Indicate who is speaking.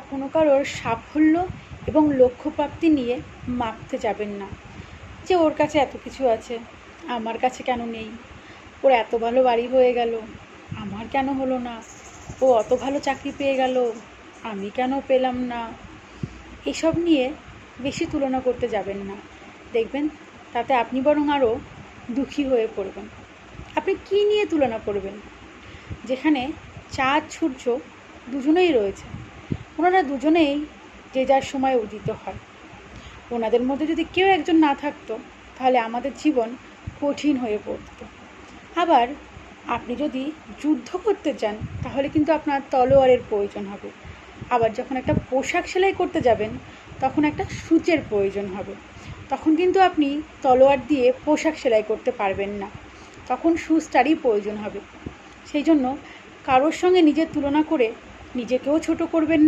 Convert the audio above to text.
Speaker 1: কখনো কারোর সাফল্য এবং লক্ষ্যপ্রাপ্তি নিয়ে মাপতে যাবেন না, যে ওর কাছে এত কিছু আছে, আমার কাছে কেন নেই, ওর এত ভালো বাড়ি হয়ে গেল, আমার কেন হলো না, ও অত ভালো চাকরি পেয়ে গেল, আমি কেন পেলাম না। এসব নিয়ে বেশি তুলনা করতে যাবেন না, দেখবেন তাতে আপনি বরং আরও দুঃখী হয়ে পড়বেন। আপনি কী নিয়ে তুলনা করবেন? যেখানে চাঁদ সূর্য দুজনেই রয়েছে, ওনারা দুজনেই যে যার সময় উদিত হয়। ওনাদের মধ্যে যদি কেউ একজন না থাকতো তাহলে আমাদের জীবন কঠিন হয়ে পড়ত। আবার আপনি যদি যুদ্ধ করতে চান তাহলে কিন্তু আপনার তলোয়ারের প্রয়োজন হবে। আবার যখন একটা পোশাক সেলাই করতে যাবেন তখন একটা সূচের প্রয়োজন হবে। তখন কিন্তু আপনি তলোয়ার দিয়ে পোশাক সেলাই করতে পারবেন না, তখন সূচটারই প্রয়োজন হবে। সেই জন্য কারোর সঙ্গে নিজের তুলনা করে নিজেকেও ছোট করবেন না,